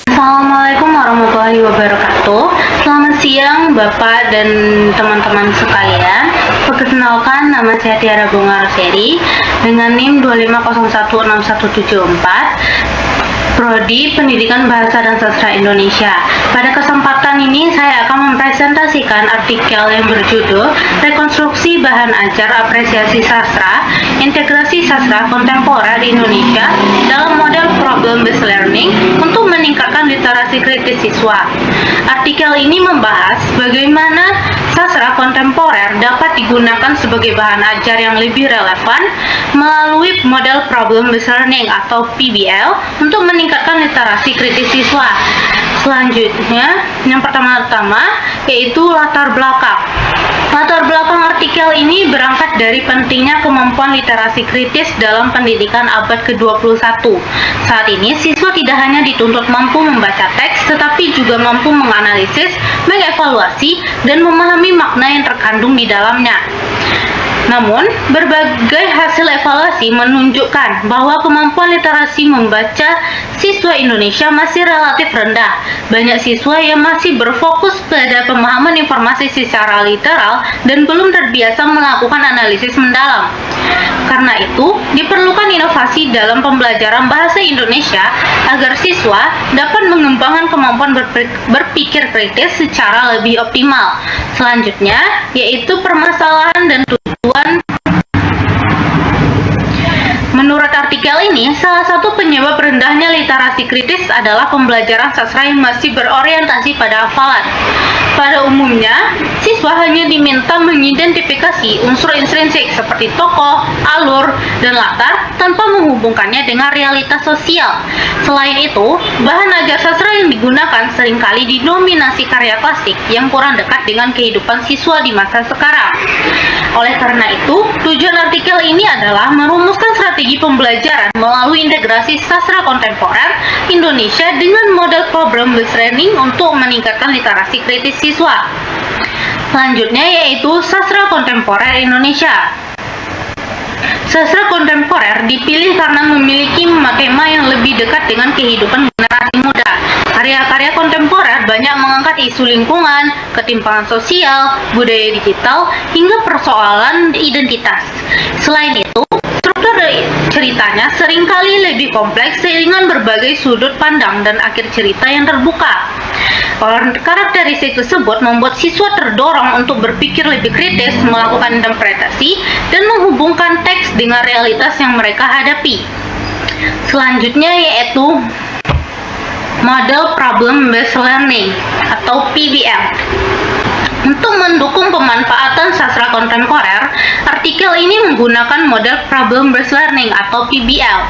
Assalamualaikum warahmatullahi wabarakatuh. Selamat siang Bapak dan teman-teman sekalian. Perkenalkan, nama saya Tiara Bunga Roseri dengan NIM 250616174, Prodi Pendidikan Bahasa dan Sastra Indonesia. Pada kesempatan ini saya akan mempresentasikan artikel yang berjudul Rekonstruksi Bahan Ajar Apresiasi Sastra, Integrasi Sastra Kontemporer di Indonesia dalam Model Problem-Based Learning untuk meningkatkan literasi kritis siswa. Artikel ini membahas bagaimana sastra kontemporer dapat digunakan sebagai bahan ajar yang lebih relevan melalui model Problem-Based Learning atau PBL untuk meningkatkan literasi kritis siswa. Selanjutnya, yang pertama-tama yaitu latar belakang. Latar belakang artikel ini berangkat dari pentingnya kemampuan literasi kritis dalam pendidikan abad ke-21. Saat ini, siswa tidak hanya dituntut mampu membaca teks, tetapi juga mampu menganalisis, mengevaluasi, dan memahami makna yang terkandung di dalamnya. Namun, berbagai hasil evaluasi menunjukkan bahwa kemampuan literasi membaca siswa Indonesia masih relatif rendah. Banyak siswa yang masih berfokus pada pemahaman informasi secara literal dan belum terbiasa melakukan analisis mendalam. Karena itu, diperlukan inovasi dalam pembelajaran bahasa Indonesia agar siswa dapat mengembangkan kemampuan berpikir kritis secara lebih optimal. Selanjutnya, yaitu permasalahan dan tujuan. Menurut artikel ini, salah satu penyebab rendahnya literasi kritis adalah pembelajaran sastra yang masih berorientasi pada hafalan. Pada umumnya, siswa hanya diminta mengidentifikasi unsur intrinsik seperti tokoh, alur, dan latar tanpa menghubungkannya dengan realitas sosial. Selain itu, bahan ajar sastra yang digunakan seringkali didominasi karya klasik yang kurang dekat dengan kehidupan siswa di masa sekarang. Oleh karena itu, tujuan artikel ini adalah merumuskan strategi pembelajaran melalui integrasi sastra kontemporer Indonesia dengan model problem-based learning untuk meningkatkan literasi kritis siswa. Selanjutnya yaitu sastra kontemporer Indonesia. Sastra kontemporer dipilih karena memiliki tema yang lebih dekat dengan kehidupan generasi muda. Karya-karya kontemporer banyak mengangkat isu lingkungan, ketimpangan sosial, budaya digital, hingga persoalan identitas. Selain itu, struktur ceritanya seringkali lebih kompleks dengan berbagai sudut pandang dan akhir cerita yang terbuka. Karakteristik tersebut membuat siswa terdorong untuk berpikir lebih kritis, melakukan interpretasi, dan menghubungkan teks dengan realitas yang mereka hadapi. Selanjutnya yaitu Model Problem-Based Learning atau PBL. Untuk mendukung pemanfaatan sastra kontemporer, artikel ini menggunakan model Problem-Based Learning atau PBL.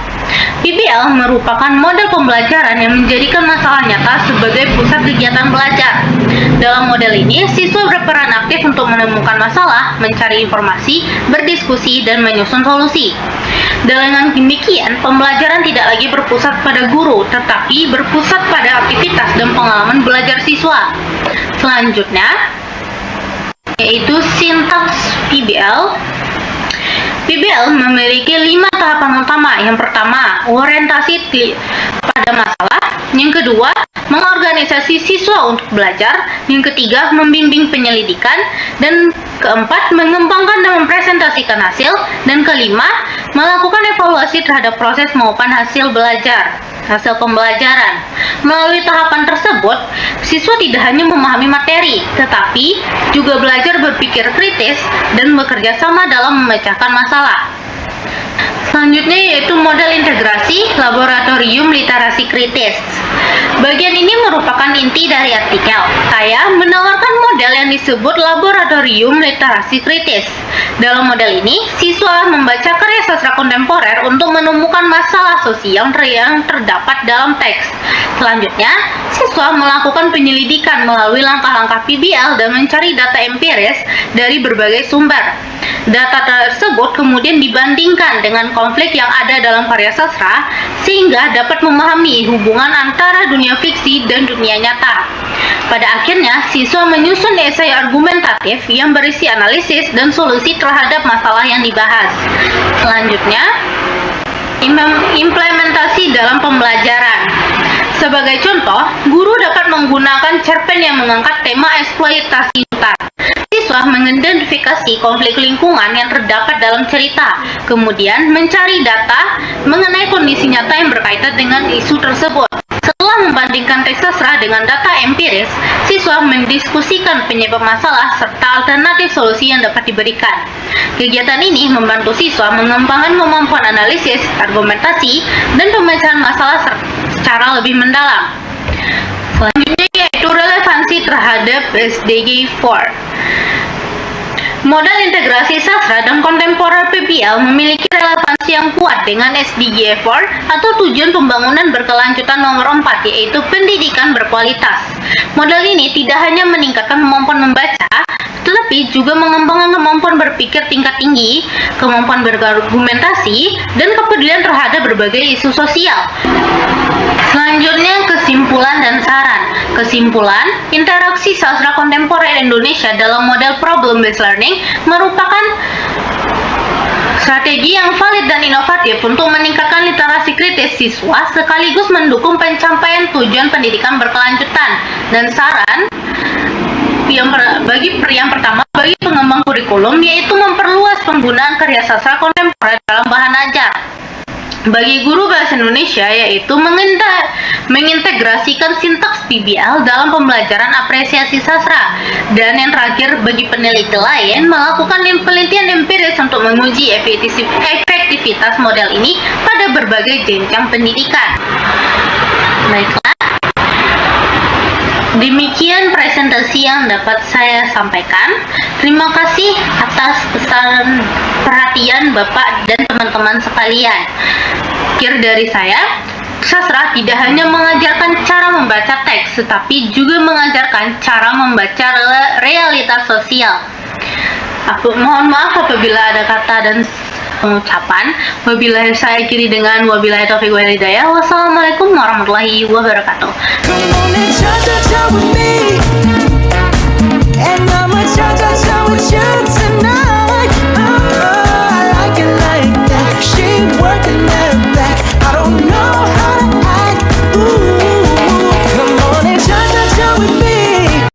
PBL merupakan model pembelajaran yang menjadikan masalah nyata sebagai pusat kegiatan belajar. Dalam model ini, siswa berperan aktif untuk menemukan masalah, mencari informasi, berdiskusi, dan menyusun solusi. Dengan demikian, pembelajaran tidak lagi berpusat pada guru, tetapi berpusat pada aktivitas dan pengalaman belajar siswa. Selanjutnya, yaitu sintaks PBL. PBL memiliki 5 tahapan utama. Yang pertama, orientasi pada masalah. Yang kedua, mengorganisasi siswa untuk belajar. Yang ketiga, membimbing penyelidikan. Dan keempat, mengembangkan dan mempresentasikan hasil. Dan kelima, melakukan evaluasi terhadap proses maupun hasil pembelajaran. Melalui tahapan tersebut, siswa tidak hanya memahami materi, tetapi juga belajar berpikir kritis dan bekerja sama dalam memecahkan masalah. Selanjutnya yaitu model integrasi laboratorium literasi kritis. Bagian ini merupakan inti dari artikel. Saya menawarkan model yang disebut laboratorium literasi kritis. Dalam model ini, siswa membaca karya sastra kontemporer untuk menemukan masalah sosial yang terdapat dalam teks. Selanjutnya, siswa melakukan penyelidikan melalui langkah-langkah PBL dan mencari data empiris dari berbagai sumber. Data tersebut kemudian dibandingkan dengan konflik yang ada dalam karya sastra, sehingga dapat memahami hubungan antara dunia fiksi dan dunia nyata. Pada akhirnya, siswa menyusun esai argumentatif yang berisi analisis dan solusi terhadap masalah yang dibahas. Selanjutnya, implementasi dalam pembelajaran. Sebagai contoh, guru dapat menggunakan cerpen yang mengangkat tema eksploitasi hutan. Siswa mengidentifikasi konflik lingkungan yang terdapat dalam cerita, kemudian mencari data mengenai kondisi nyata yang berkaitan dengan isu tersebut. Setelah membandingkan teks sastra dengan data empiris, siswa mendiskusikan penyebab masalah serta alternatif solusi yang dapat diberikan. Kegiatan ini membantu siswa mengembangkan kemampuan analisis, argumentasi, dan pemecahan masalah secara lebih mendalam. Selanjutnya yaitu relevansi terhadap SDG 4. Model integrasi sastra dan kontemporer PBL memiliki relevansi yang kuat dengan SDG 4 atau tujuan pembangunan berkelanjutan nomor 4, yaitu pendidikan berkualitas. Model ini tidak hanya meningkatkan kemampuan membaca, tetapi juga mengembangkan kemampuan berpikir tingkat tinggi, kemampuan berargumentasi, dan kepedulian terhadap berbagai isu sosial. Selanjutnya, kesimpulan dan saran. Kesimpulan, interaksi sastra kontemporer Indonesia dalam model problem-based learning merupakan strategi yang valid dan inovatif untuk meningkatkan literasi kritis siswa sekaligus mendukung pencapaian tujuan pendidikan berkelanjutan. Dan saran yang pertama, bagi pengembang kurikulum, yaitu memperluas penggunaan karya sastra kontemporer dalam bahan ajar. Bagi guru bahasa Indonesia, yaitu mengintegrasikan sintaks PBL dalam pembelajaran apresiasi sastra. Dan yang terakhir, bagi peneliti lain, melakukan penelitian empiris untuk menguji efektivitas model ini pada berbagai jenjang pendidikan. Baiklah, demikian presentasi yang dapat saya sampaikan. Terima kasih atas perhatian Bapak dan teman-teman sekalian. Akhir dari saya, sastra tidak hanya mengajarkan cara membaca teks, tetapi juga mengajarkan cara membaca realitas sosial. Mohon maaf apabila ada kata dan pengucapan. Wabillahi saya kiri dengan wabillahi taufiq wal hidayah. Wassalamualaikum warahmatullahi wabarakatuh. And I'ma cha-cha-cha with you tonight. Oh, I like it like that. She working that.